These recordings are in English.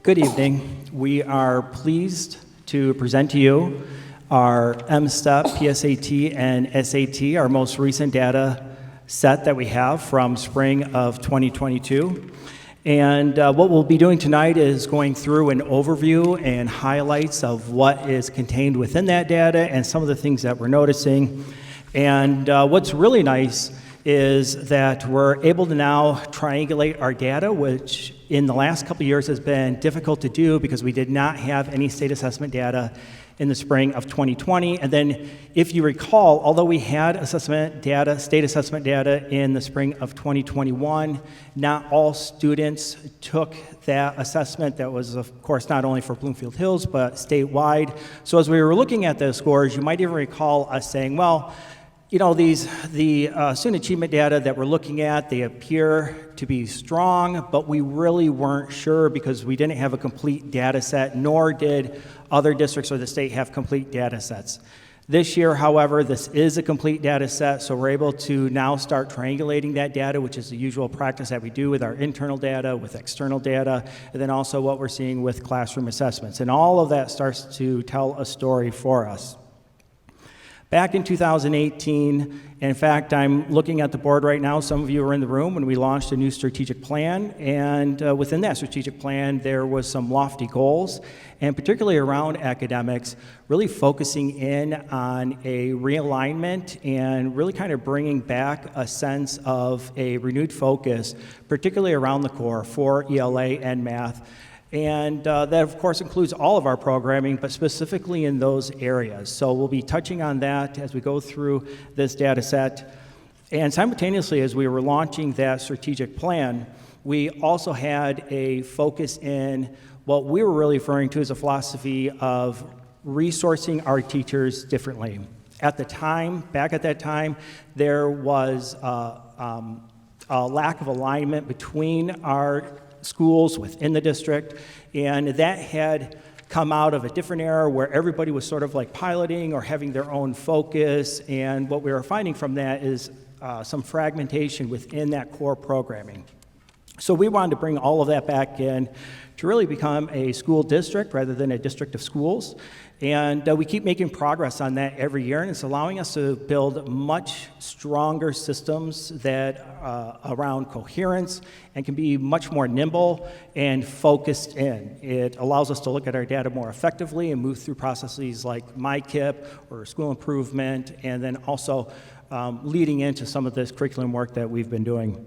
Good evening. We are pleased to present to you our MSTEP, PSAT, and SAT, our most recent data set that we have from spring of 2022. And what we'll be doing tonight is going through an overview and highlights of what is contained within that data and some of the things that we're noticing. And what's really nice is that we're able to now triangulate our data, which in the last couple of years has been difficult to do because we did not have any state assessment data in the spring of 2020. And then if you recall, although we had assessment data, state assessment data in the spring of 2021, not all students took that assessment. That was, of course, not only for Bloomfield Hills, but statewide. So as we were looking at those scores, you might even recall us saying, well, you know, the student achievement data that we're looking at, they appear to be strong, but we really weren't sure because we didn't have a complete data set, nor did other districts or the state have complete data sets. This year, however, this is a complete data set, so we're able to now start triangulating that data, which is the usual practice that we do with our internal data, with external data, and then also what we're seeing with classroom assessments. And all of that starts to tell a story for us. Back in 2018, in fact, I'm looking at the board right now, some of you are in the room when we launched a new strategic plan, and within that strategic plan, there was some lofty goals, and particularly around academics, really focusing in on a realignment and really kind of bringing back a sense of a renewed focus, particularly around the core for ELA and math. And that, of course, includes all of our programming, but specifically in those areas. So we'll be touching on that as we go through this data set. And simultaneously, as we were launching that strategic plan, we also had a focus in what we were really referring to as a philosophy of resourcing our teachers differently. At the time, back at that time, there was a lack of alignment between our schools within the district, and that had come out of a different era where everybody was sort of like piloting or having their own focus, and what we were finding from that is some fragmentation within that core programming. So we wanted to bring all of that back in to really become a school district rather than a district of schools. And we keep making progress on that every year, and it's allowing us to build much stronger systems that around coherence and can be much more nimble and focused in. It allows us to look at our data more effectively and move through processes like MyKIP or school improvement, and then also leading into some of this curriculum work that we've been doing.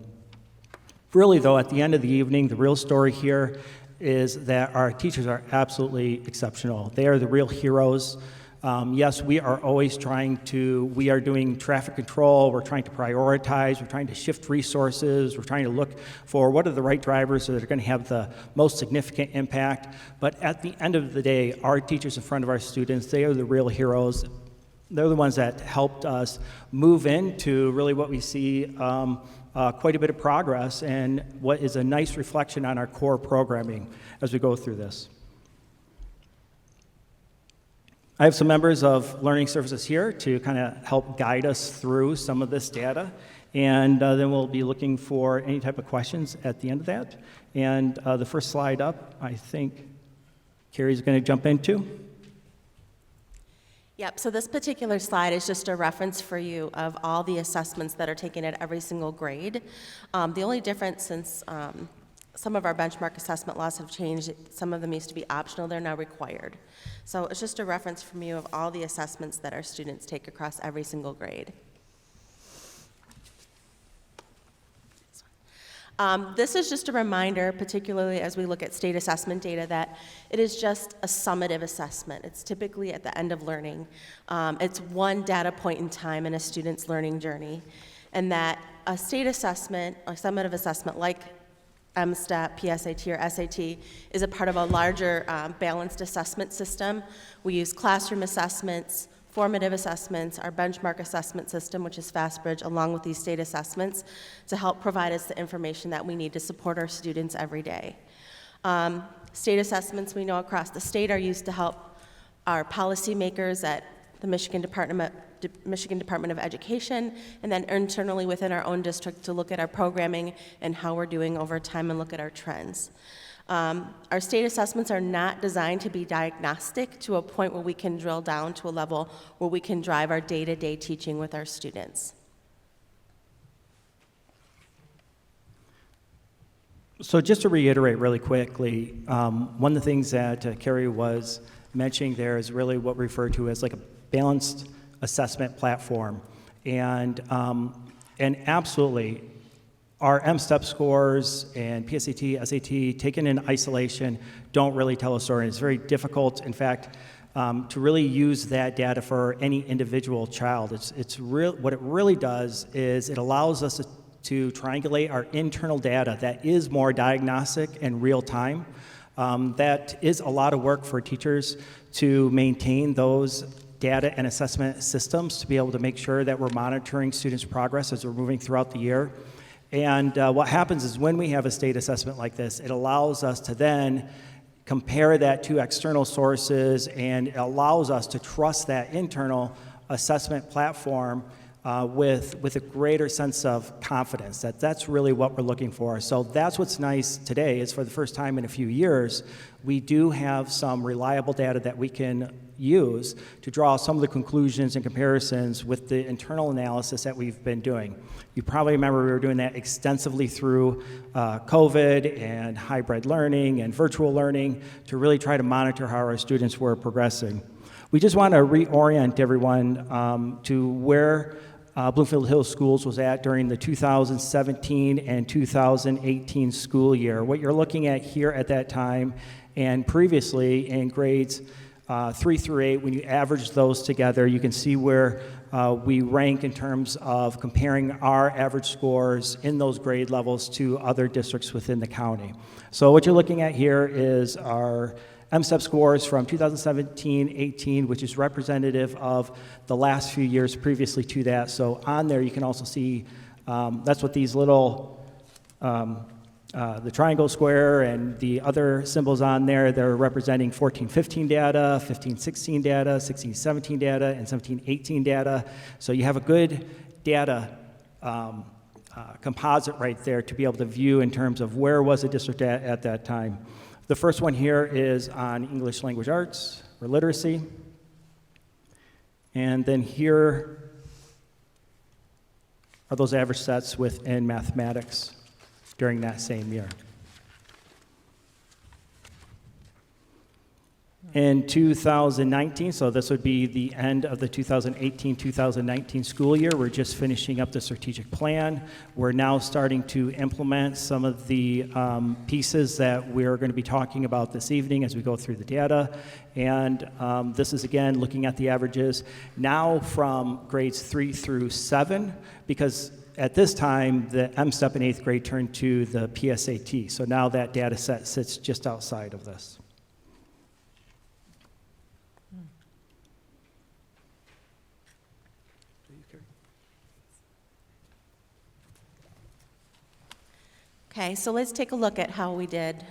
Really, though, at the end of the evening, the real story here is that our teachers are absolutely exceptional. They are the real heroes. Yes, we are always we are doing traffic control, we're trying to prioritize, we're trying to shift resources, we're trying to look for what are the right drivers that are going to have the most significant impact. But at the end of the day, our teachers in front of our students, they are the real heroes. They're the ones that helped us move into really what we see quite a bit of progress and what is a nice reflection on our core programming as we go through this. I have some members of Learning Services here to kind of help guide us through some of this data, and then we'll be looking for any type of questions at the end of that. And the first slide up, I think Carrie's going to jump into. Yep, so this particular slide is just a reference for you of all the assessments that are taken at every single grade. The only difference since some of our benchmark assessment laws have changed, some of them used to be optional, they're now required. So it's just a reference from you of all the assessments that our students take across every single grade. This is just a reminder, particularly as we look at state assessment data, that it is just a summative assessment. It's typically at the end of learning. It's one data point in time in a student's learning journey, and that a state assessment, a summative assessment like MSTEP, PSAT, or SAT, is a part of a larger balanced assessment system. We use classroom assessments, formative assessments, our benchmark assessment system, which is FastBridge, along with these state assessments, to help provide us the information that we need to support our students every day. State assessments we know across the state are used to help our policymakers at the Michigan Department of Education, and then internally within our own district to look at our programming and how we're doing over time and look at our trends. Our state assessments are not designed to be diagnostic to a point where we can drill down to a level where we can drive our day-to-day teaching with our students. So just to reiterate really quickly, one of the things that Carrie was mentioning there is really what we refer to as like a balanced assessment platform. And absolutely, our M-STEP scores and PSAT, SAT, taken in isolation, don't really tell a story. It's very difficult, in fact, to really use that data for any individual child. What it really does is it allows us to triangulate our internal data that is more diagnostic and real time. That is a lot of work for teachers to maintain those data and assessment systems to be able to make sure that we're monitoring students' progress as we're moving throughout the year. And what happens is when we have a state assessment like this, it allows us to then compare that to external sources, and it allows us to trust that internal assessment platform with a greater sense of confidence. That's really what we're looking for. So that's what's nice today is for the first time in a few years, we do have some reliable data that we can use to draw some of the conclusions and comparisons with the internal analysis that we've been doing. You probably remember we were doing that extensively through COVID and hybrid learning and virtual learning to really try to monitor how our students were progressing. We just want to reorient everyone to where Bloomfield Hills Schools was at during the 2017 and 2018 school year. What you're looking at here at that time and previously in grades 3 through 8, when you average those together, you can see where we rank in terms of comparing our average scores in those grade levels to other districts within the county. So what you're looking at here is our M-STEP scores from 2017-18, which is representative of the last few years previously to that. So on there, you can also see that's what these little, the triangle, square, and the other symbols on there, they're representing 14-15 data, 15-16 data, 16-17 data, and 17-18 data. So you have a good data composite right there to be able to view in terms of where was the district at that time. The first one here is on English language arts or literacy. And then here are those average sets within mathematics during that same year. In 2019, so this would be the end of the 2018-2019 school year, we're just finishing up the strategic plan. We're now starting to implement some of the pieces that we're going to be talking about this evening as we go through the data. And this is, again, looking at the averages now from grades 3 through 7, because at this time, the M-STEP in 8th grade turned to the PSAT. So now that data set sits just outside of this. Okay, so let's take a look at how we did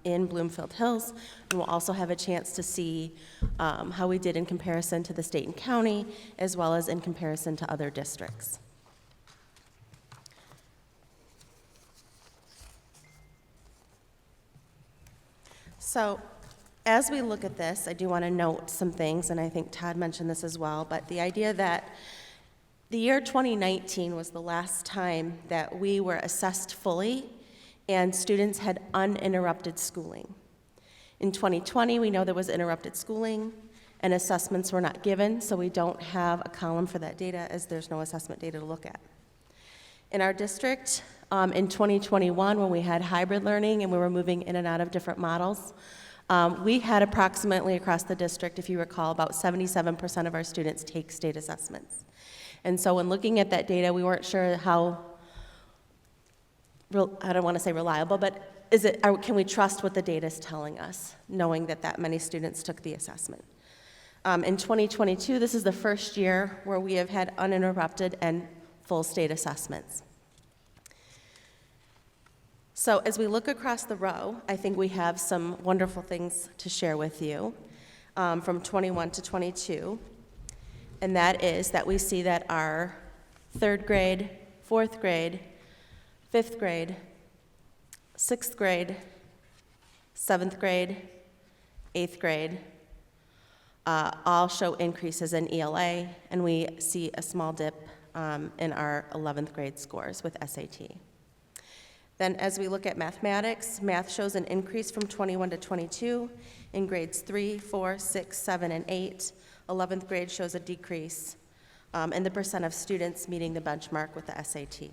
in Bloomfield Hills, and we'll also have a chance to see how we did in comparison to the state and county, as well as in comparison to other districts. So as we look at this, I do want to note some things, and I think Todd mentioned this as well, but the idea that the year 2019 was the last time that we were assessed fully and students had uninterrupted schooling. In 2020, we know there was interrupted schooling and assessments were not given, so we don't have a column for that data as there's no assessment data to look at. In our district, in 2021, when we had hybrid learning and we were moving in and out of different models, we had approximately across the district, if you recall, about 77% of our students take state assessments. And so when looking at that data, we weren't sure how, I don't want to say reliable, but can we trust what the data is telling us, knowing that that many students took the assessment? In 2022, this is the first year where we have had uninterrupted and full state assessments. So as we look across the row, I think we have some wonderful things to share with you from 21 to 22. And that is that we see that our 3rd grade, 4th grade, 5th grade, 6th grade, 7th grade, 8th grade, all show increases in ELA, and we see a small dip in our 11th grade scores with SAT. Then as we look at mathematics, math shows an increase from 21 to 22 in grades 3, 4, 6, 7, and 8. 11th grade shows a decrease in the percent of students meeting the benchmark with the SAT.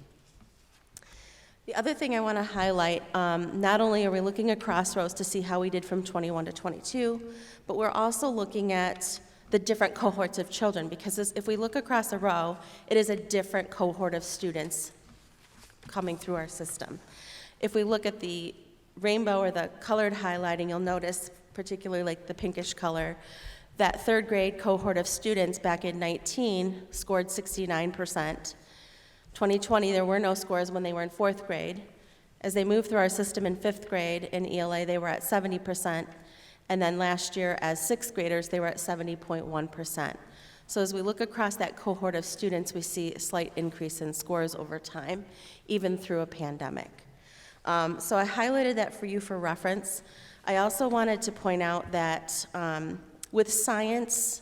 The other thing I want to highlight, not only are we looking across rows to see how we did from 21 to 22, but we're also looking at the different cohorts of children, because if we look across a row, it is a different cohort of students coming through our system. If we look at the rainbow or the colored highlighting, you'll notice, particularly like the pinkish color, that 3rd grade cohort of students back in 19 scored 69%. 2020, there were no scores when they were in 4th grade. As they moved through our system in 5th grade in ELA, they were at 70%. And then last year, as 6th graders, they were at 70.1%. So as we look across that cohort of students, we see a slight increase in scores over time, even through a pandemic. So I highlighted that for you for reference. I also wanted to point out that with science,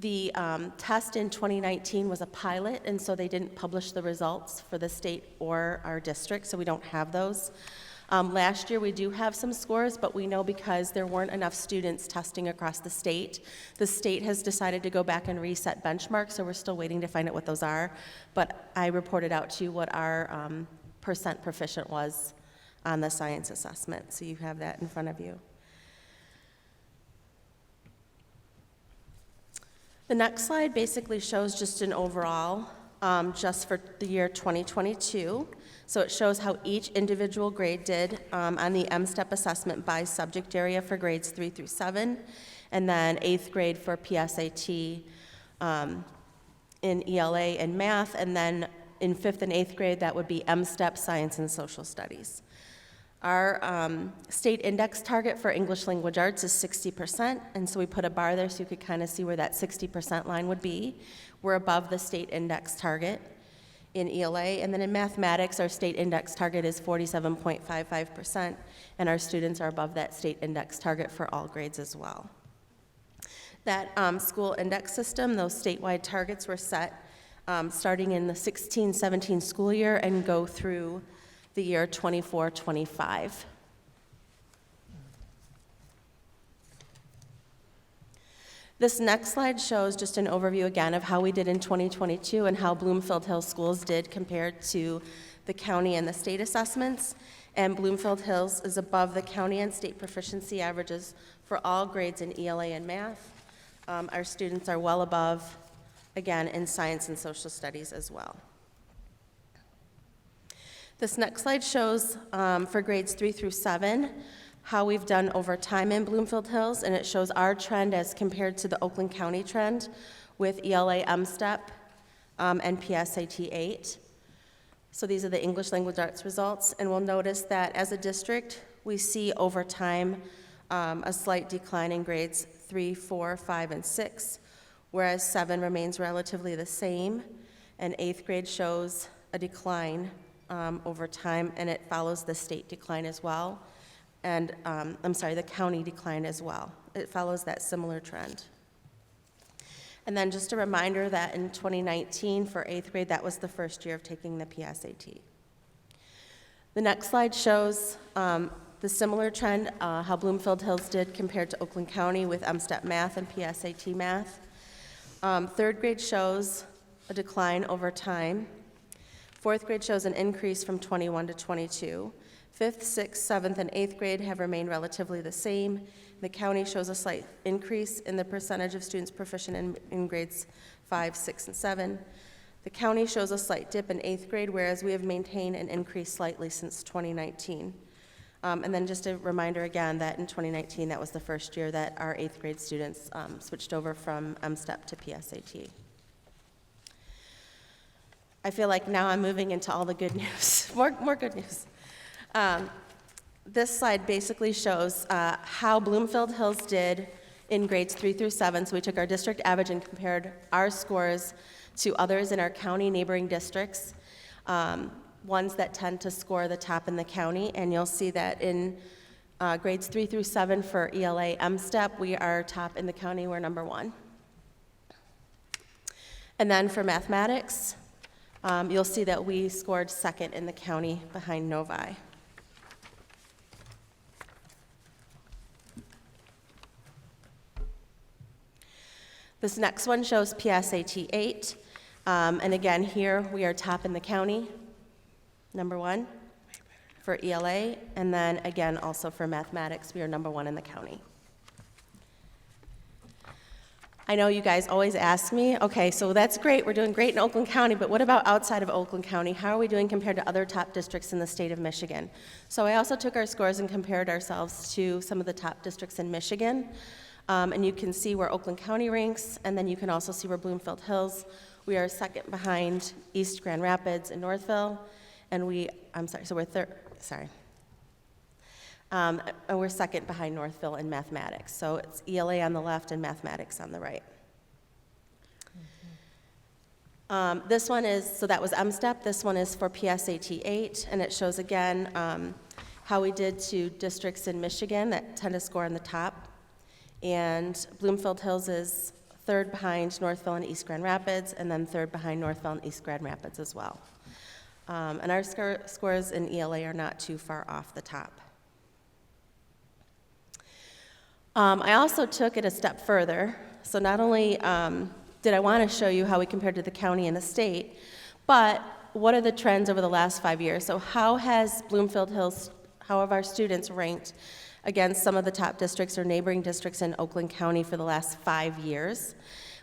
the test in 2019 was a pilot, and so they didn't publish the results for the state or our district, so we don't have those. Last year, we do have some scores, but we know because there weren't enough students testing across the state has decided to go back and reset benchmarks, so we're still waiting to find out what those are. But I reported out to you what our percent proficient was on the science assessment, so you have that in front of you. The next slide basically shows just an overall, just for the year 2022. So it shows how each individual grade did on the M-STEP assessment by subject area for grades 3 through 7, and then 8th grade for PSAT in ELA and math, and then in 5th and 8th grade, that would be M-STEP, science, and social studies. Our state index target for English language arts is 60%, and so we put a bar there so you could kind of see where that 60% line would be. We're above the state index target in ELA, and then in mathematics, our state index target is 47.55%, and our students are above that state index target for all grades as well. That school index system, those statewide targets were set starting in the 16-17 school year and go through the year 24-25. This next slide shows just an overview again of how we did in 2022 and how Bloomfield Hills schools did compared to the county and the state assessments. And Bloomfield Hills is above the county and state proficiency averages for all grades in ELA and math. Our students are well above, again, in science and social studies as well. This next slide shows for grades 3 through 7 how we've done over time in Bloomfield Hills, and it shows our trend as compared to the Oakland County trend with ELA M-STEP and PSAT 8. So these are the English language arts results, and we'll notice that as a district, we see over time a slight decline in grades 3, 4, 5, and 6, whereas 7 remains relatively the same, and 8th grade shows a decline over time, and it follows the state decline as well. And, the county decline as well. It follows that similar trend. And then just a reminder that in 2019 for 8th grade, that was the first year of taking the PSAT. The next slide shows the similar trend, how Bloomfield Hills did compared to Oakland County with M-STEP math and PSAT math. 3rd grade shows a decline over time. 4th grade shows an increase from 21 to 22. 5th, 6th, 7th, and 8th grade have remained relatively the same. The county shows a slight increase in the percentage of students proficient in grades 5, 6, and 7. The county shows a slight dip in 8th grade, whereas we have maintained an increase slightly since 2019. And then just a reminder again that in 2019, that was the first year that our 8th grade students switched over from M-STEP to PSAT. I feel like now I'm moving into all the good news, more good news. This slide basically shows how Bloomfield Hills did in grades 3 through 7. So we took our district average and compared our scores to others in our county neighboring districts, ones that tend to score the top in the county. And you'll see that in Grades 3 through 7 for ELA M-STEP, we are top in the county, we're number 1. And then for mathematics, you'll see that we scored 2nd in the county behind Novi. This next one shows PSAT 8. And again, here we are top in the county, number 1 for ELA. And then again, also for mathematics, we are number 1 in the county. I know you guys always ask me, okay, so that's great, we're doing great in Oakland County, but what about outside of Oakland County? How are we doing compared to other top districts in the state of Michigan? So I also took our scores and compared ourselves to some of the top districts in Michigan. And you can see where Oakland County ranks, and then you can also see where Bloomfield Hills. We are 2nd behind East Grand Rapids and Northville, and we're 2nd behind Northville in mathematics. So it's ELA on the left and mathematics on the right. This one is, so that was M-STEP. This one is for PSAT 8, and it shows again how we did to districts in Michigan that tend to score on the top. And Bloomfield Hills is 3rd behind Northville and East Grand Rapids, and then 3rd behind Northville and East Grand Rapids as well. And our scores in ELA are not too far off the top. I also took it a step further. So not only did I want to show you how we compared to the county and the state, but what are the trends over the last 5 years? So how has Bloomfield Hills, how have our students ranked against some of the top districts or neighboring districts in Oakland County for the last 5 years?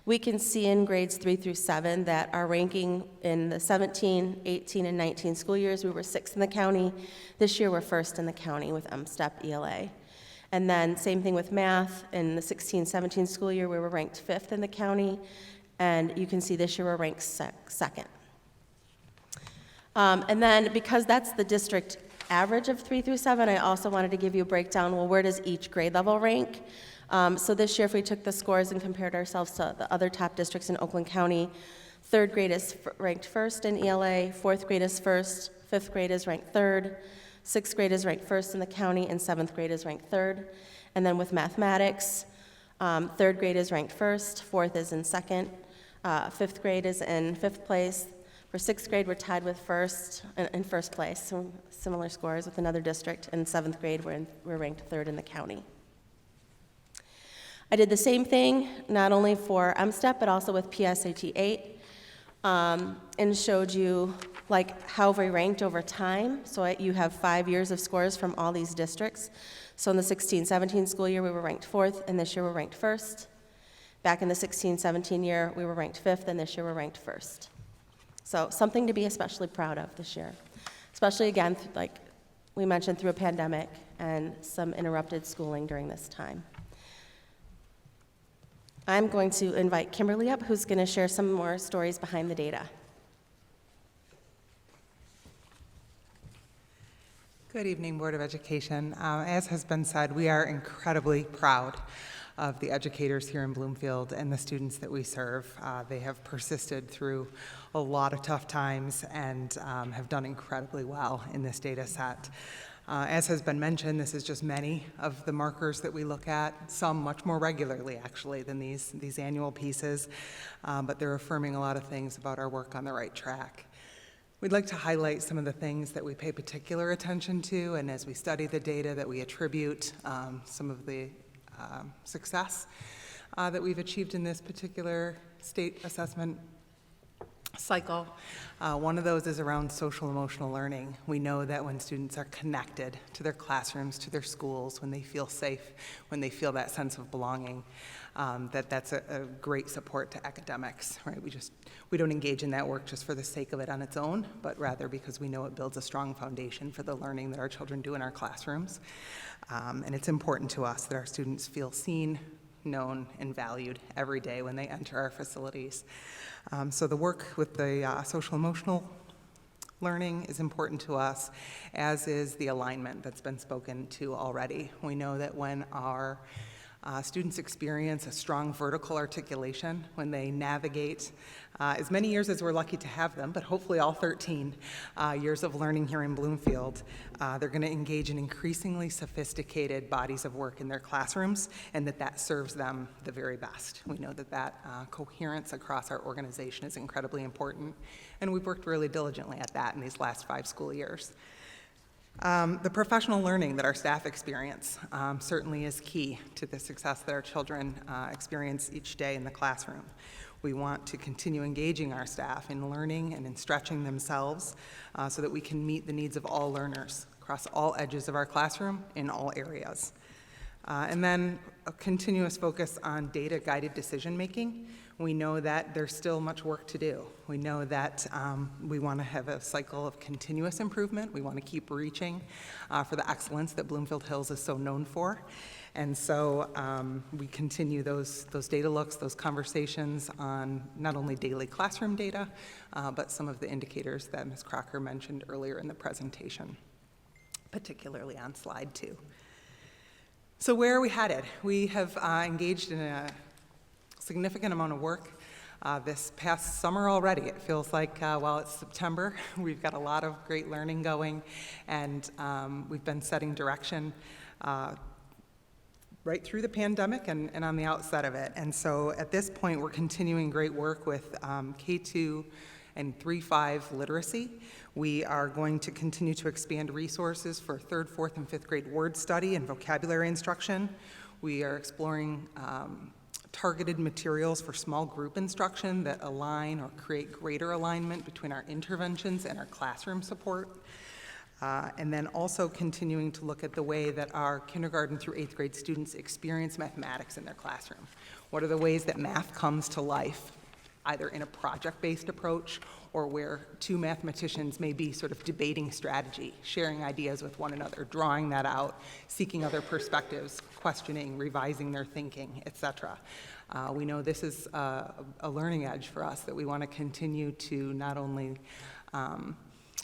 We can see in grades 3 through 7 that our ranking in the 17, 18, and 19 school years, we were 6th in the county. This year, we're 1st in the county with M-STEP ELA. And then same thing with math. In the 16, 17 school year, we were ranked 5th in the county. And you can see this year we're ranked 2nd. And then because that's the district average of 3 through 7, I also wanted to give you a breakdown, well, where does each grade level rank? So this year, if we took the scores and compared ourselves to the other top districts in Oakland County, 3rd grade is ranked 1st in ELA, 4th grade is 1st, 5th grade is ranked 3rd, 6th grade is ranked 1st in the county, and 7th grade is ranked 3rd. And then with mathematics, 3rd grade is ranked 1st, 4th is in 2nd, 5th grade is in 5th place. For 6th grade, we're tied with in first place, so similar scores with another district. And 7th grade, we're ranked 3rd in the county. I did the same thing, not only for M-STEP, but also with PSAT 8, and showed you how we ranked over time. So you have 5 years of scores from all these districts. So in the 16-17 school year, we were ranked 4th, and this year we're ranked 1st. Back in the 16-17 year, we were ranked 5th, and this year we're ranked 1st. So something to be especially proud of this year, especially again, like we mentioned, through a pandemic and some interrupted schooling during this time. I'm going to invite Kimberly up, who's going to share some more stories behind the data. Good evening, Board of Education. As has been said, we are incredibly proud of the educators here in Bloomfield and the students that we serve. They have persisted through a lot of tough times and have done incredibly well in this data set. As has been mentioned, this is just many of the markers that we look at, some much more regularly actually than these annual pieces, but they're affirming a lot of things about our work on the right track. We'd like to highlight some of the things that we pay particular attention to, and as we study the data that we attribute some of the success that we've achieved in this particular state assessment cycle. One of those is around social emotional learning. We know that when students are connected to their classrooms, to their schools, when they feel safe, when they feel that sense of belonging, that's a great support to academics, right? We don't engage in that work just for the sake of it on its own, but rather because we know it builds a strong foundation for the learning that our children do in our classrooms. And it's important to us that our students feel seen, known, and valued every day when they enter our facilities. So the work with the social emotional learning is important to us, as is the alignment that's been spoken to already. We know that when our Students experience a strong vertical articulation when they navigate as many years as we're lucky to have them, but hopefully all 13 years of learning here in Bloomfield. They're going to engage in increasingly sophisticated bodies of work in their classrooms, and that serves them the very best. We know that coherence across our organization is incredibly important, and we've worked really diligently at that in these last 5 school years. The professional learning that our staff experience certainly is key to the success that our children experience each day in the classroom. We want to continue engaging our staff in learning and in stretching themselves so that we can meet the needs of all learners across all edges of our classroom in all areas. And then a continuous focus on data-guided decision-making. We know that there's still much work to do. We know that we want to have a cycle of continuous improvement. We want to keep reaching for the excellence that Bloomfield Hills is so known for. And so we continue those data looks, those conversations on not only daily classroom data, but some of the indicators that Ms. Crocker mentioned earlier in the presentation, particularly on slide 2. So where are we headed? We have engaged in a significant amount of work this past summer already. It feels like while it's September, we've got a lot of great learning going, and we've been setting direction right through the pandemic and on the outset of it. And so at this point, we're continuing great work with K2 and 3-5 literacy. We are going to continue to expand resources for 3rd, 4th, and 5th grade word study and vocabulary instruction. We are exploring targeted materials for small group instruction that align or create greater alignment between our interventions and our classroom support. And then also continuing to look at the way that our kindergarten through 8th grade students experience mathematics in their classroom. What are the ways that math comes to life, either in a project-based approach or where 2 mathematicians may be sort of debating strategy, sharing ideas with one another, drawing that out, seeking other perspectives, questioning, revising their thinking, etc. We know this is a learning edge for us that we want to continue to not only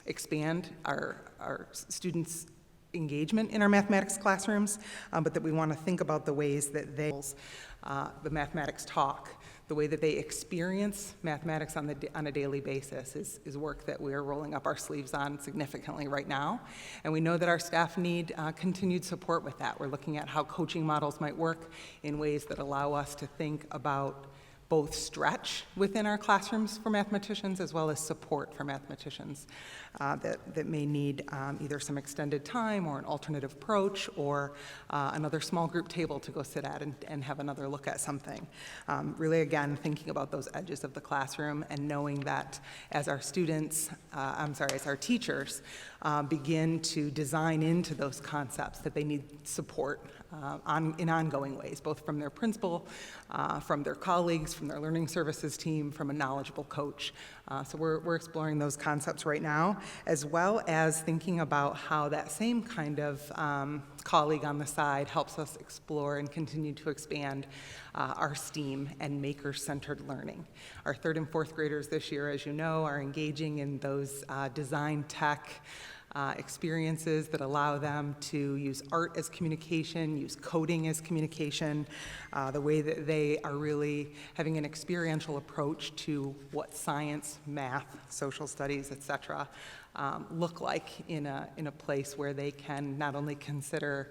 expand our students' engagement in our mathematics classrooms, but that we want to think about the ways that the mathematics talk, the way that they experience mathematics on a daily basis is work that we're rolling up our sleeves on significantly right now. And we know that our staff need continued support with that. We're looking at how coaching models might work in ways that allow us to think about both stretch within our classrooms for mathematicians as well as support for mathematicians that may need either some extended time or an alternative approach or another small group table to go sit at and have another look at something. Really, again, thinking about those edges of the classroom and knowing that as our students, as our teachers begin to design into those concepts that they need support in ongoing ways, both from their principal, from their colleagues, from their learning services team, from a knowledgeable coach. So we're exploring those concepts right now, as well as thinking about how that same kind of colleague on the side helps us explore and continue to expand our STEAM and maker-centered learning. Our 3rd and 4th graders this year, as you know, are engaging in those design tech experiences that allow them to use art as communication, use coding as communication, the way that they are really having an experiential approach to what science, math, social studies, etc., look like in a place where they can not only consider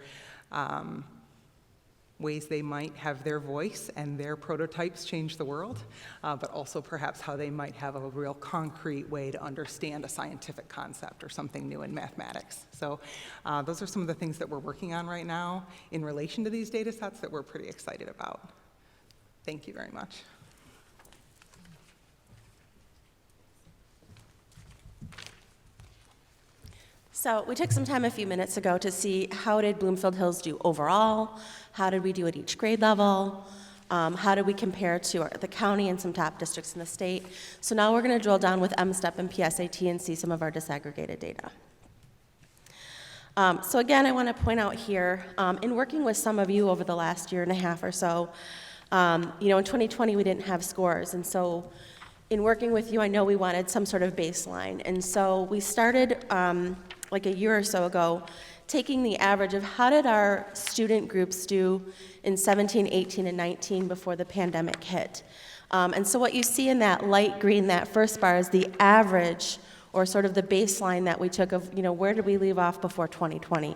ways they might have their voice and their prototypes change the world, but also perhaps how they might have a real concrete way to understand a scientific concept or something new in mathematics. So those are some of the things that we're working on right now in relation to these data sets that we're pretty excited about. Thank you very much. So we took some time a few minutes ago to see how did Bloomfield Hills do overall, how did we do at each grade level, how did we compare to the county and some top districts in the state. So now we're going to drill down with MSTEP and PSAT and see some of our disaggregated data. So again, I want to point out here, in working with some of you over the last year and a half or so, in 2020 we didn't have scores, and so in working with you, I know we wanted some sort of baseline, and so we started like a year or so ago taking the average of how did our student groups do in 17, 18, and 19 before the pandemic hit. And so what you see in that light green, that first bar, is the average, or sort of the baseline that we took of, where did we leave off before 2020?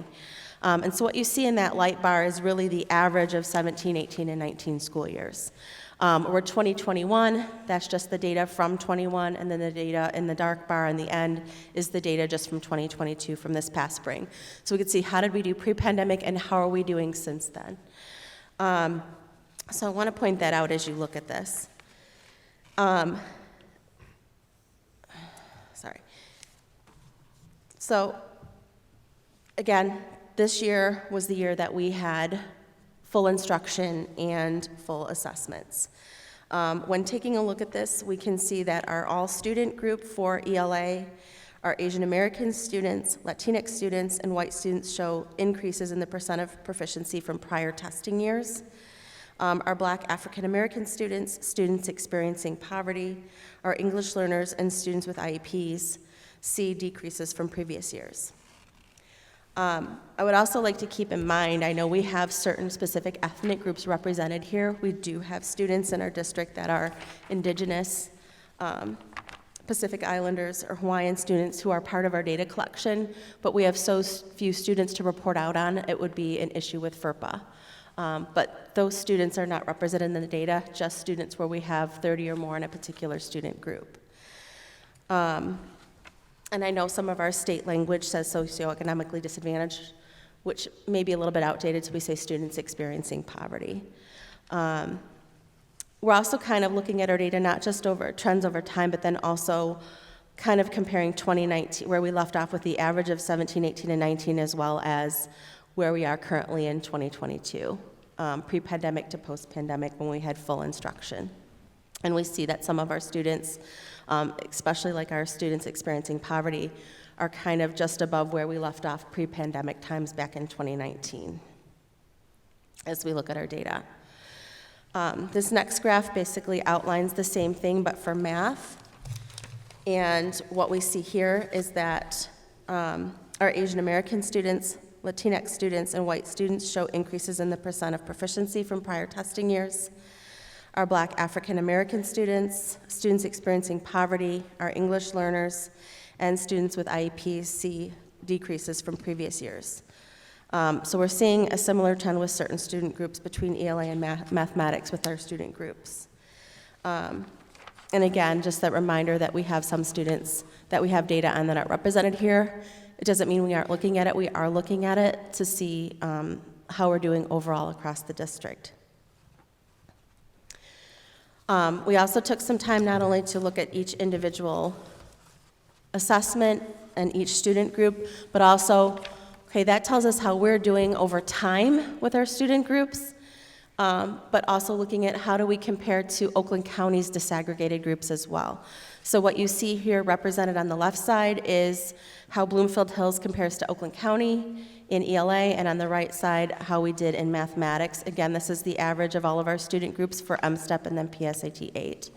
And so what you see in that light bar is really the average of 17, 18, and 19 school years. Or 2021, that's just the data from 21, and then the data in the dark bar in the end is the data just from 2022, from this past spring. So we could see how did we do pre-pandemic and how are we doing since then. So I want to point that out as you look at this. Sorry. So again, this year was the year that we had full instruction and full assessments. When taking a look at this, we can see that our all-student group for ELA, our Asian American students, Latinx students, and white students show increases in the percent of proficiency from prior testing years. Our Black African American students, students experiencing poverty, our English learners, and students with IEPs see decreases from previous years. I would also like to keep in mind, I know we have certain specific ethnic groups represented here. We do have students in our district that are Indigenous, Pacific Islanders, or Hawaiian students who are part of our data collection, but we have so few students to report out on, it would be an issue with FERPA. But those students are not represented in the data, just students where we have 30 or more in a particular student group. And I know some of our state language says socioeconomically disadvantaged, which may be a little bit outdated, so we say students experiencing poverty. We're also kind of looking at our data not just over trends over time, but then also kind of comparing 2019, where we left off with the average of 17, 18, and 19, as well as where we are currently in 2022, pre-pandemic to post-pandemic when we had full instruction. And we see that some of our students, especially like our students experiencing poverty, are kind of just above where we left off pre-pandemic times back in 2019 as we look at our data. This next graph basically outlines the same thing but for math. And what we see here is that our Asian American students, Latinx students, and white students show increases in the percent of proficiency from prior testing years. Our Black African American students, students experiencing poverty, our English learners, and students with IEPs see decreases from previous years. So we're seeing a similar trend with certain student groups between ELA and mathematics with our student groups. And again, just that reminder that we have some students that we have data on that aren't represented here. It doesn't mean we aren't looking at it. We are looking at it to see how we're doing overall across the district. We also took some time not only to look at each individual assessment and each student group, but also, okay, that tells us how we're doing over time with our student groups, but also looking at how do we compare to Oakland County's disaggregated groups as well. So what you see here represented on the left side is how Bloomfield Hills compares to Oakland County in ELA, and on the right side, how we did in mathematics. Again, this is the average of all of our student groups for MSTEP and then PSAT 8.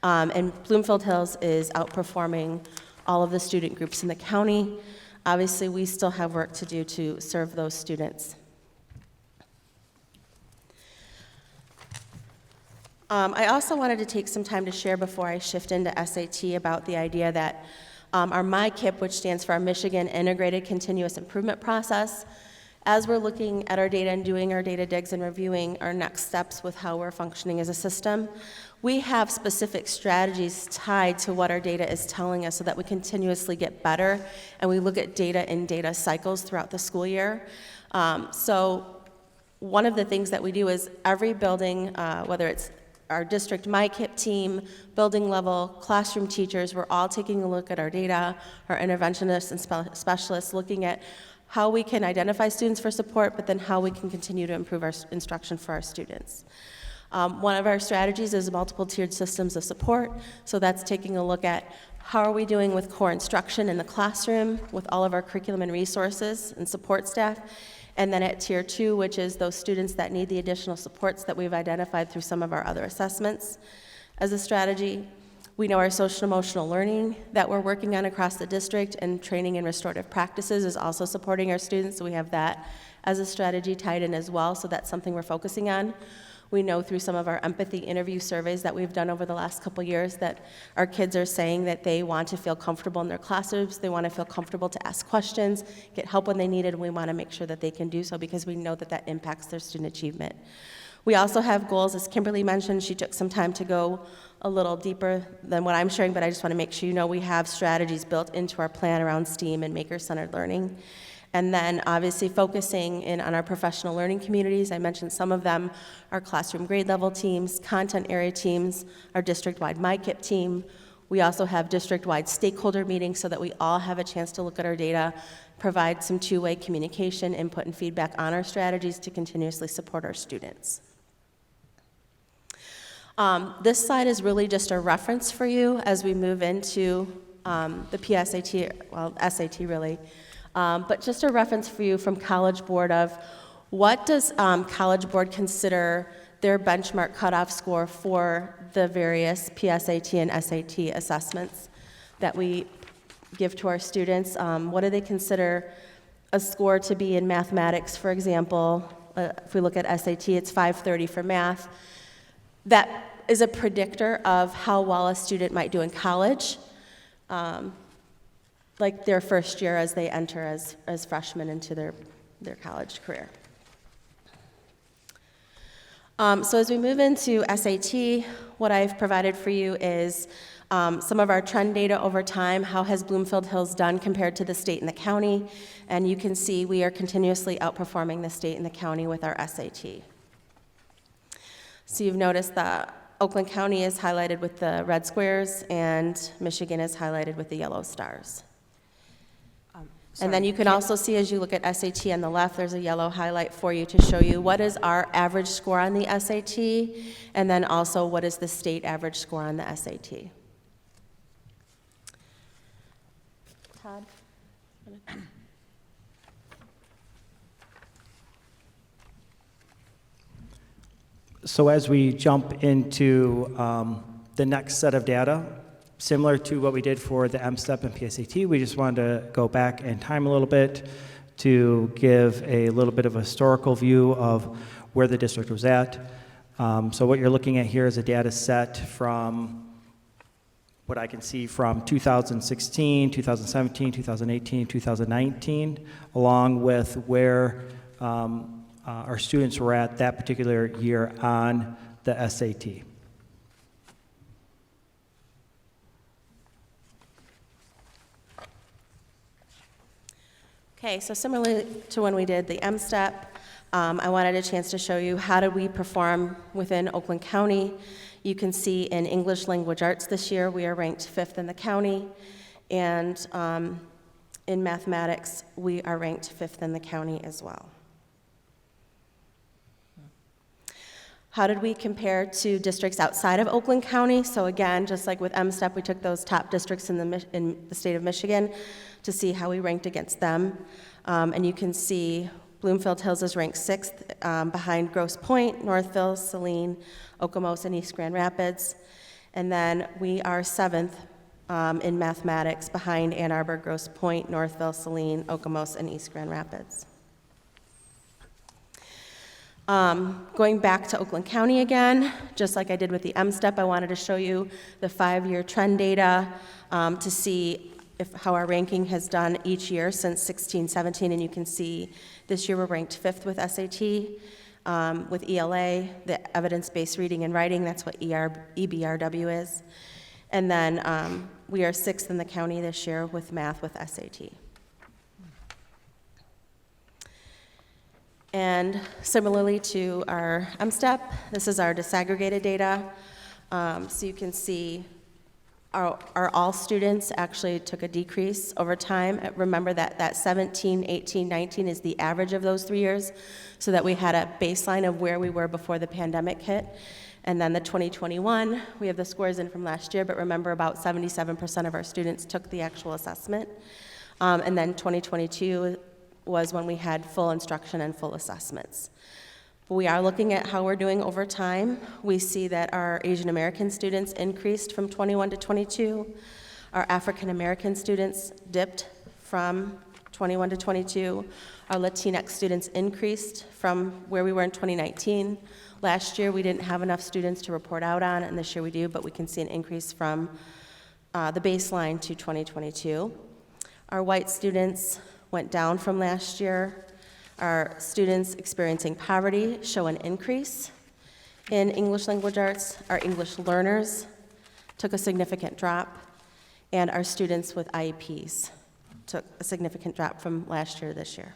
And Bloomfield Hills is outperforming all of the student groups in the county. Obviously, we still have work to do to serve those students. I also wanted to take some time to share before I shift into SAT about the idea that our MICIP, which stands for our Michigan Integrated Continuous Improvement Process, as we're looking at our data and doing our data digs and reviewing our next steps with how we're functioning as a system, we have specific strategies tied to what our data is telling us so that we continuously get better, and we look at data in data cycles throughout the school year. So one of the things that we do is every building, whether it's our district MICIP team, building level, classroom teachers, we're all taking a look at our data, our interventionists and specialists, looking at how we can identify students for support, but then how we can continue to improve our instruction for our students. One of our strategies is multiple tiered systems of support, so that's taking a look at how are we doing with core instruction in the classroom, with all of our curriculum and resources and support staff, and then at tier 2, which is those students that need the additional supports that we've identified through some of our other assessments as a strategy. We know our social emotional learning that we're working on across the district, and training in restorative practices is also supporting our students, so we have that as a strategy tied in as well, so that's something we're focusing on. We know through some of our empathy interview surveys that we've done over the last couple years that our kids are saying that they want to feel comfortable in their classrooms, they want to feel comfortable to ask questions, get help when they need it, and we want to make sure that they can do so because we know that that impacts their student achievement. We also have goals, as Kimberly mentioned. She took some time to go a little deeper than what I'm sharing, but I just want to make sure you know we have strategies built into our plan around STEAM and maker-centered learning. And then obviously focusing in on our professional learning communities. I mentioned some of them, our classroom grade level teams, content area teams, our district-wide MyKIP team. We also have district-wide stakeholder meetings so that we all have a chance to look at our data, provide some two-way communication, input, and feedback on our strategies to continuously support our students. This slide is really just a reference for you as we move into the PSAT, well, SAT really, but just a reference for you from College Board of what does College Board consider their benchmark cutoff score for the various PSAT and SAT assessments that we give to our students. What do they consider a score to be in mathematics, for example? If we look at SAT, it's 530 for math. That is a predictor of how well a student might do in college, like their first year as they enter as freshmen into their college career. So as we move into SAT, what I've provided for you is some of our trend data over time. How has Bloomfield Hills done compared to the state and the county? And you can see we are continuously outperforming the state and the county with our SAT. So you've noticed that Oakland County is highlighted with the red squares and Michigan is highlighted with the yellow stars. And then you can also see as you look at SAT on the left, there's a yellow highlight for you to show you what is our average score on the SAT, and then also what is the state average score on the SAT. Todd? So as we jump into the next set of data, similar to what we did for the MSTEP and PSAT, we just wanted to go back in time a little bit to give a little bit of a historical view of where the district was at. So what you're looking at here is a data set from what I can see from 2016, 2017, 2018, 2019, along with where our students were at that particular year on the SAT. Okay, so similarly to when we did the MSTEP, I wanted a chance to show you how did we perform within Oakland County. You can see in English Language Arts this year, we are ranked 5th in the county, and in mathematics, we are ranked 5th in the county as well. How did we compare to districts outside of Oakland County? So again, just like with MSTEP, we took those top districts in the state of Michigan to see how we ranked against them. And you can see Bloomfield Hills is ranked 6th behind Grosse Pointe, Northville, Saline, Okemos, and East Grand Rapids. And then we are 7th in mathematics behind Ann Arbor, Grosse Pointe, Northville, Saline, Okemos, and East Grand Rapids. Going back to Oakland County again, just like I did with the MSTEP, I wanted to show you the 5-year trend data to see how our ranking has done each year since 16-17, and you can see this year we're ranked 5th with SAT, with ELA, the evidence-based reading and writing, that's what EBRW is, and then we are 6th in the county this year with math with SAT. And similarly to our MSTEP, this is our disaggregated data. So you can see our all students actually took a decrease over time. Remember that 17, 18, 19 is the average of those 3 years, so that we had a baseline of where we were before the pandemic hit. And then the 2021, we have the scores in from last year, but remember about 77% of our students took the actual assessment. And then 2022 was when we had full instruction and full assessments. We are looking at how we're doing over time. We see that our Asian American students increased from 21 to 22. Our African American students dipped from 21 to 22. Our Latinx students increased from where we were in 2019. Last year, we didn't have enough students to report out on, and this year we do, but we can see an increase from the baseline to 2022. Our white students went down from last year. Our students experiencing poverty show an increase in English language arts. Our English learners took a significant drop, and our students with IEPs took a significant drop from last year to this year.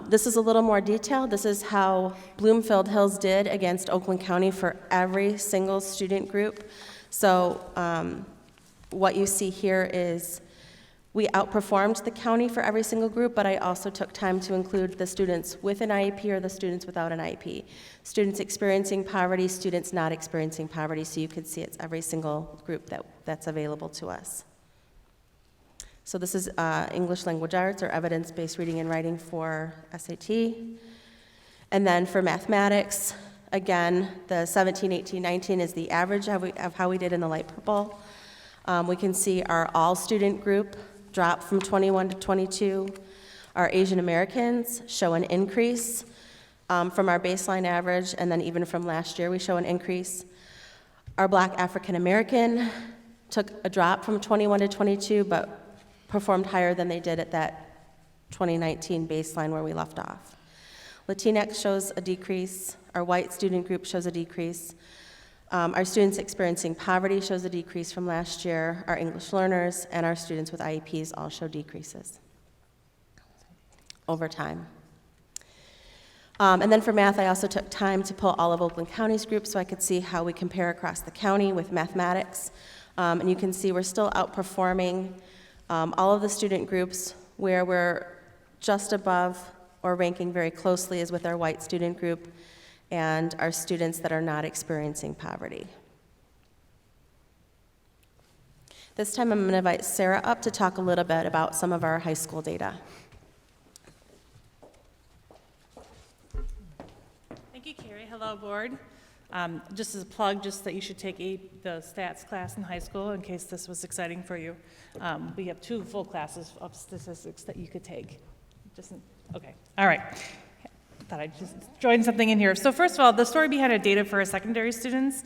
This is a little more detailed. This is how Bloomfield Hills did against Oakland County for every single student group. So what you see here is we outperformed the county for every single group, but I also took time to include the students with an IEP or the students without an IEP. Students experiencing poverty, students not experiencing poverty, so you could see it's every single group that's available to us. So this is English language arts or evidence-based reading and writing for SAT. And then for mathematics, again, the 17, 18, 19 is the average of how we did in the light purple. We can see our all-student group drop from 21 to 22. Our Asian Americans show an increase from our baseline average, and then even from last year, we show an increase. Our Black African American took a drop from 21 to 22, but performed higher than they did at that 2019 baseline where we left off. Latinx shows a decrease. Our white student group shows a decrease. Our students experiencing poverty shows a decrease from last year. Our English learners and our students with IEPs all show decreases over time. And then for math, I also took time to pull all of Oakland County's groups so I could see how we compare across the county with mathematics. And you can see we're still outperforming all of the student groups. Where we're just above or ranking very closely is with our white student group and our students that are not experiencing poverty. This time I'm going to invite Sarah up to talk a little bit about some of our high school data. Thank you, Carrie. Hello, board. Just as a plug, just that you should take the stats class in high school in case this was exciting for you. We have 2 full classes of statistics that you could take. Okay, all right. Thought I'd just join something in here. So first of all, the story behind our data for our secondary students.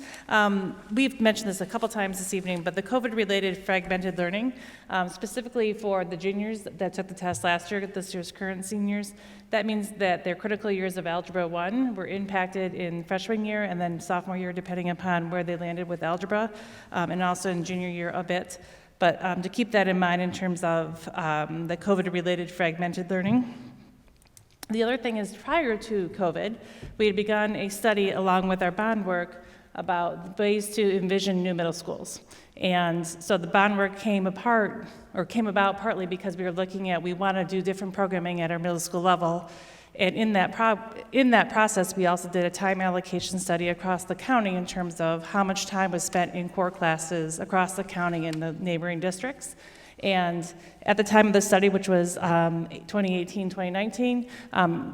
We've mentioned this a couple times this evening, but the COVID-related fragmented learning, specifically for the juniors that took the test last year, this year's current seniors, that means that their critical years of Algebra 1 were impacted in freshman year and then sophomore year, depending upon where they landed with algebra, and also in junior year a bit. But to keep that in mind in terms of the COVID-related fragmented learning. The other thing is, prior to COVID, we had begun a study along with our bond work about ways to envision new middle schools. And so the bond work came about partly because we were looking at, we want to do different programming at our middle school level. And in that process, we also did a time allocation study across the county in terms of how much time was spent in core classes across the county and the neighboring districts. And at the time of the study, which was 2018, 2019,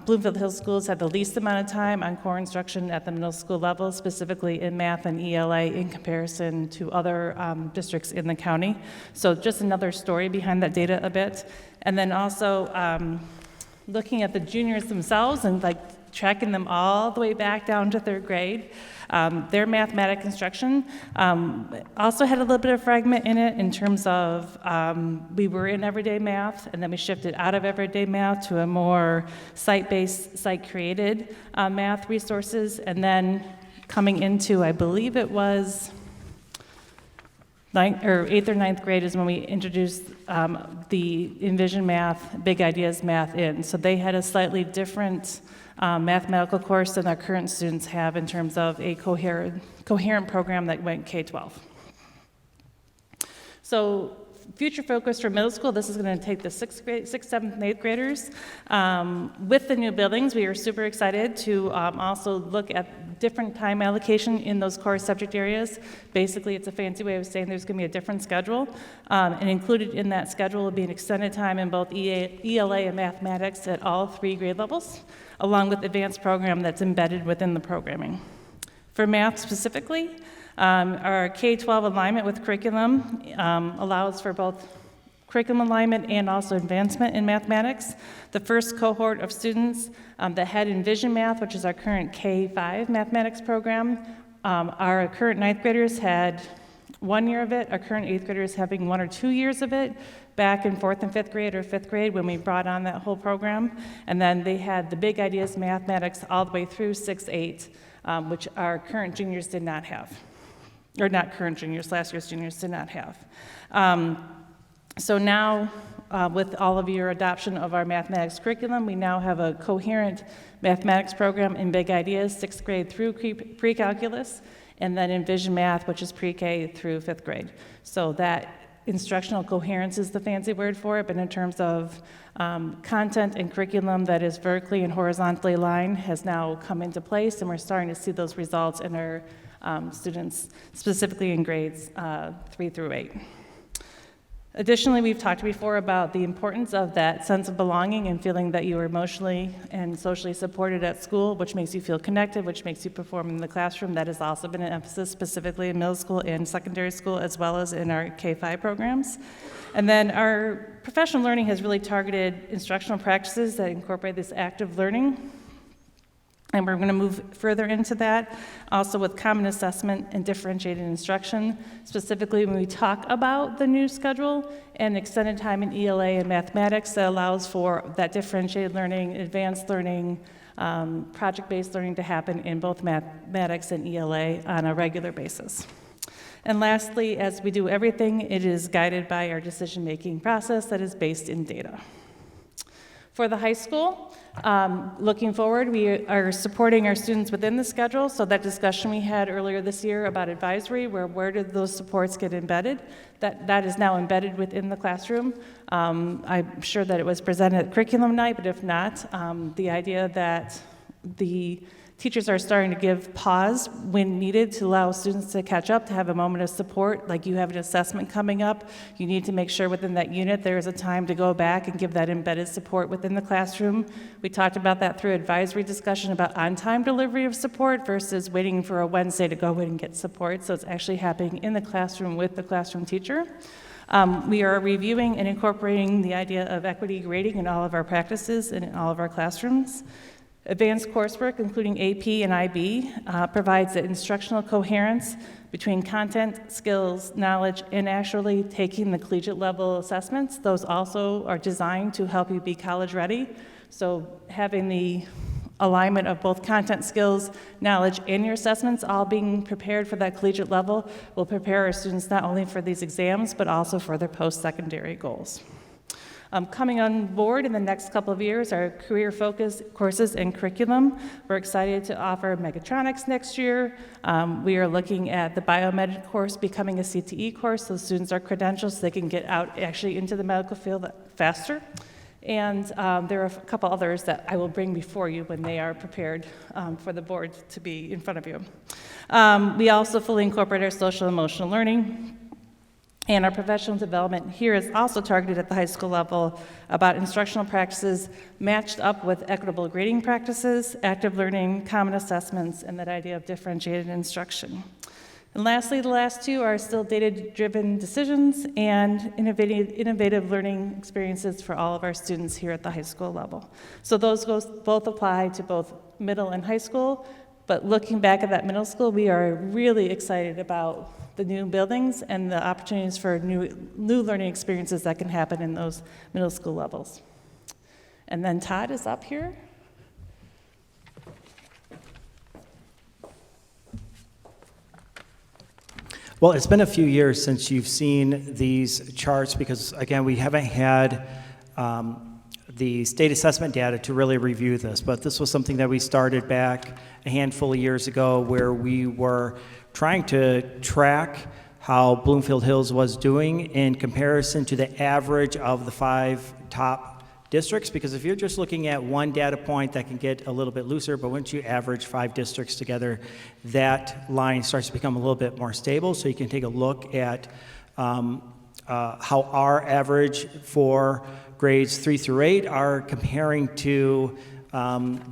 Bloomfield Hills schools had the least amount of time on core instruction at the middle school level, specifically in math and ELA in comparison to other districts in the county. So just another story behind that data a bit. And then also looking at the juniors themselves and tracking them all the way back down to 3rd grade. Their mathematic instruction also had a little bit of fragment in it in terms of we were in everyday math, and then we shifted out of everyday math to a more site-based, site-created math resources, and then coming into, I believe it was 8th or 9th grade is when we introduced the Envision Math, Big Ideas Math in. So they had a slightly different mathematical course than our current students have in terms of a coherent program that went K-12. So future focus for middle school, this is going to take the 6th, 7th, and 8th graders. With the new buildings, we are super excited to also look at different time allocation in those core subject areas. Basically, it's a fancy way of saying there's going to be a different schedule. And included in that schedule will be an extended time in both ELA and mathematics at all 3 grade levels, along with advanced program that's embedded within the programming. For math specifically, our K-12 alignment with curriculum allows for both curriculum alignment and also advancement in mathematics. The first cohort of students that had Envision Math, which is our current K-5 mathematics program, our current 9th graders had 1 year of it. Our current 8th graders having 1 or 2 years of it back in 4th and 5th grade or 5th grade when we brought on that whole program. And then they had the big ideas mathematics all the way through 6, 8, which our current juniors did not have. Or not current juniors, last year's juniors did not have. So now, with all of your adoption of our mathematics curriculum, we now have a coherent mathematics program in big ideas, 6th grade through pre-calculus, and then Envision Math, which is pre-K through 5th grade. So that instructional coherence is the fancy word for it, but in terms of content and curriculum that is vertically and horizontally aligned has now come into place, and we're starting to see those results in our students, specifically in grades 3 through 8. Additionally, we've talked before about the importance of that sense of belonging and feeling that you are emotionally and socially supported at school, which makes you feel connected, which makes you perform in the classroom. That has also been an emphasis specifically in middle school and secondary school, as well as in our K-5 programs. And then our professional learning has really targeted instructional practices that incorporate this active learning. And we're going to move further into that, also with common assessment and differentiated instruction, specifically when we talk about the new schedule and extended time in ELA and mathematics that allows for that differentiated learning, advanced learning, project-based learning to happen in both mathematics and ELA on a regular basis. And lastly, as we do everything, it is guided by our decision-making process that is based in data. For the high school, looking forward, we are supporting our students within the schedule. So that discussion we had earlier this year about advisory, where did those supports get embedded? That is now embedded within the classroom. I'm sure that it was presented at curriculum night, but if not, the idea that the teachers are starting to give pause when needed to allow students to catch up, to have a moment of support. Like you have an assessment coming up, you need to make sure within that unit there is a time to go back and give that embedded support within the classroom. We talked about that through advisory discussion about on-time delivery of support versus waiting for a Wednesday to go in and get support. So it's actually happening in the classroom with the classroom teacher. We are reviewing and incorporating the idea of equity grading in all of our practices and in all of our classrooms. Advanced coursework, including AP and IB, provides the instructional coherence between content, skills, knowledge, and actually taking the collegiate level assessments. Those also are designed to help you be college ready. So having the alignment of both content, skills, knowledge, and your assessments all being prepared for that collegiate level will prepare our students not only for these exams, but also for their post-secondary goals. Coming on board in the next couple of years are career focus courses and curriculum. We're excited to offer mechatronics next year. We are looking at the biomed course becoming a CTE course, so students are credentialed so they can get out actually into the medical field faster. And there are a couple others that I will bring before you when they are prepared for the board to be in front of you. We also fully incorporate our social and emotional learning. And our professional development here is also targeted at the high school level about instructional practices matched up with equitable grading practices, active learning, common assessments, and that idea of differentiated instruction. And lastly, the last two are still data-driven decisions and innovative learning experiences for all of our students here at the high school level. So those both apply to both middle and high school, but looking back at that middle school, we are really excited about the new buildings and the opportunities for new learning experiences that can happen in those middle school levels. And then Todd is up here. Well, it's been a few years since you've seen these charts because, again, we haven't had the state assessment data to really review this, but this was something that we started back a handful of years ago where we were trying to track how Bloomfield Hills was doing in comparison to the average of the 5 top districts, because if you're just looking at one data point, that can get a little bit looser, but once you average 5 districts together, that line starts to become a little bit more stable. So you can take a look at how our average for grades 3 through 8 are comparing to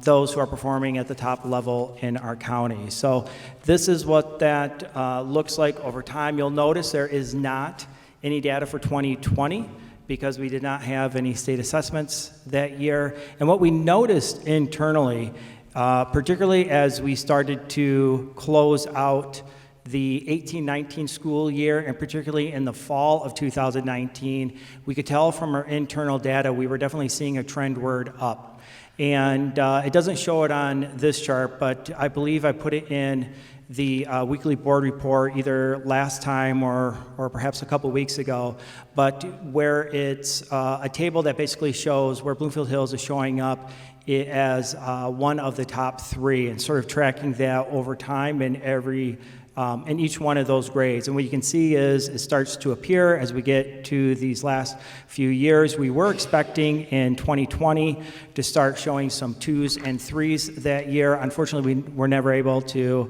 those who are performing at the top level in our county. So this is what that looks like over time. You'll notice there is not any data for 2020 because we did not have any state assessments that year. And what we noticed internally, particularly as we started to close out the 18-19 school year, and particularly in the fall of 2019, we could tell from our internal data we were definitely seeing a trendward up. And it doesn't show it on this chart, but I believe I put it in the weekly board report either last time or perhaps a couple weeks ago, but where it's a table that basically shows where Bloomfield Hills is showing up as one of the top 3 and sort of tracking that over time in each one of those grades. And what you can see is it starts to appear as we get to these last few years. We were expecting in 2020 to start showing some 2s and 3s that year. Unfortunately, we were never able to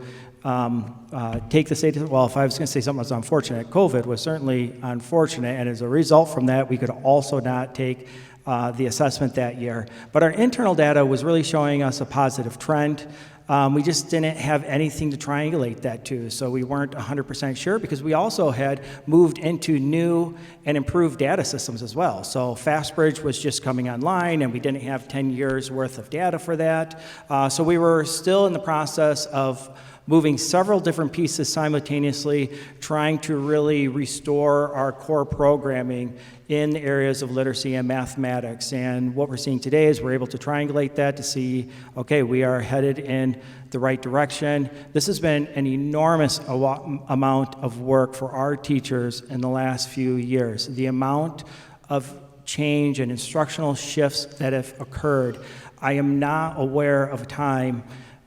take the state, well, if I was going to say something was unfortunate, COVID was certainly unfortunate, and as a result from that, we could also not take the assessment that year. But our internal data was really showing us a positive trend. We just didn't have anything to triangulate that to, so we weren't 100% sure because we also had moved into new and improved data systems as well. So FastBridge was just coming online, and we didn't have 10 years worth of data for that. So we were still in the process of moving several different pieces simultaneously, trying to really restore our core programming in the areas of literacy and mathematics. And what we're seeing today is we're able to triangulate that to see, okay, we are headed in the right direction. This has been an enormous amount of work for our teachers in the last few years. The amount of change and instructional shifts that have occurred, I am not aware of a time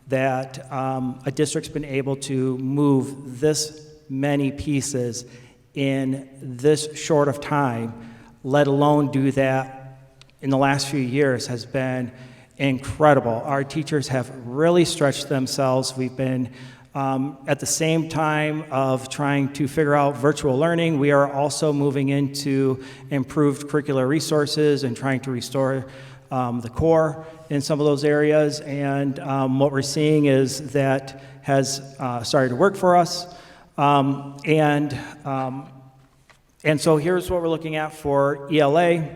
that a district's been able to move this many pieces in this short of time, let alone do that in the last few years, has been incredible. Our teachers have really stretched themselves. We've been at the same time of trying to figure out virtual learning, we are also moving into improved curricular resources and trying to restore the core in some of those areas, and what we're seeing is that has started to work for us. And so here's what we're looking at for ELA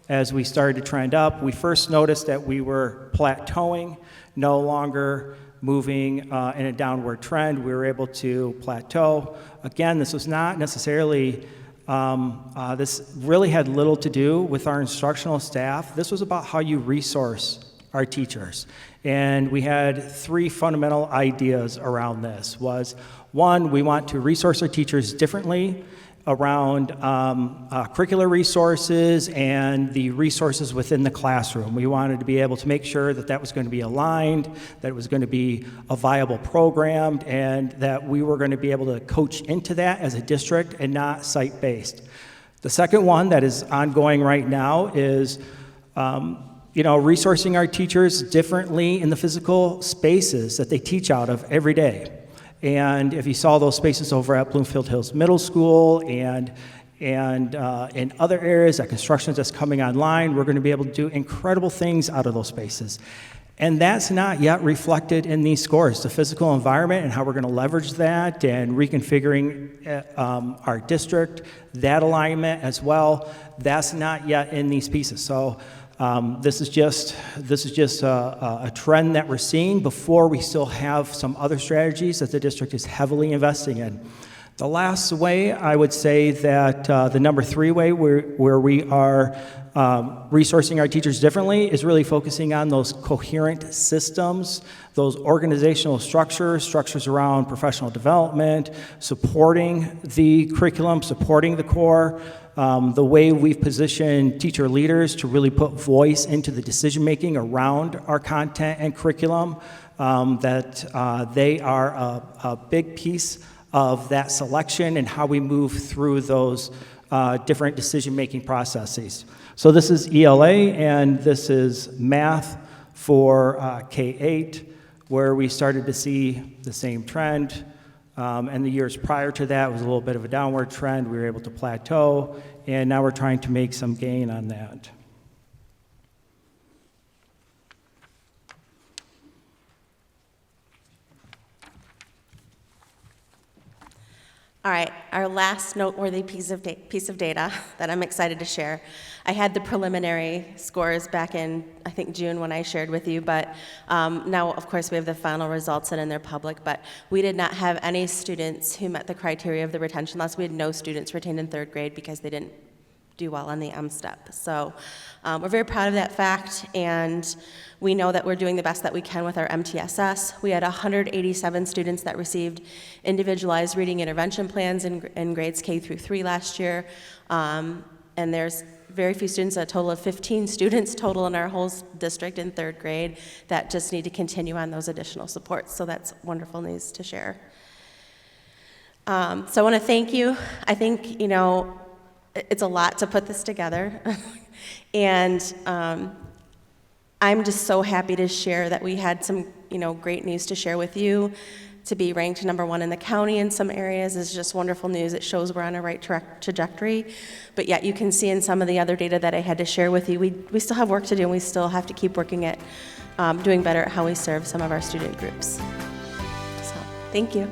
as we started to trend up. We first noticed that we were plateauing, no longer moving in a downward trend. We were able to plateau. Again, this was not necessarily this really had little to do with our instructional staff. This was about how you resource our teachers. And we had 3 fundamental ideas around this. Was, 1, we want to resource our teachers differently around curricular resources and the resources within the classroom. We wanted to be able to make sure that that was going to be aligned, that it was going to be a viable program, and that we were going to be able to coach into that as a district and not site-based. The second one that is ongoing right now is resourcing our teachers differently in the physical spaces that they teach out of every day. And if you saw those spaces over at Bloomfield Hills Middle School and in other areas, that construction that's coming online, we're going to be able to do incredible things out of those spaces. And that's not yet reflected in these scores, the physical environment and how we're going to leverage that and reconfiguring our district, that alignment as well, that's not yet in these pieces. So this is just a trend that we're seeing before we still have some other strategies that the district is heavily investing in. The last way, I would say that the number 3 way where we are resourcing our teachers differently is really focusing on those coherent systems, those organizational structures around professional development, supporting the curriculum, supporting the core, the way we've positioned teacher leaders to really put voice into the decision-making around our content and curriculum, that they are a big piece of that selection and how we move through those different decision-making processes. So this is ELA, and this is math for K-8, where we started to see the same trend. And the years prior to that was a little bit of a downward trend. We were able to plateau, and now we're trying to make some gain on that. All right, our last noteworthy piece of data that I'm excited to share. I had the preliminary scores back in, I think, June when I shared with you, but now, of course, we have the final results and they're public, but we did not have any students who met the criteria of the retention loss. We had no students retained in third grade because they didn't do well on the M-STEP. So we're very proud of that fact, and we know that we're doing the best that we can with our MTSS. We had 187 students that received individualized reading intervention plans in grades K through 3 last year, and there's very few students, a total of 15 students total in our whole district in third grade that just need to continue on those additional supports, so that's wonderful news to share. So I want to thank you. I think, you know, it's a lot to put this together, and I'm just so happy to share that we had some, you know, great news to share with you. To be ranked #1 in the county in some areas is just wonderful news. It shows we're on a right trajectory, but yet you can see in some of the other data that I had to share with you, we still have work to do, and we still have to keep working at doing better at how we serve some of our student groups. So, thank you.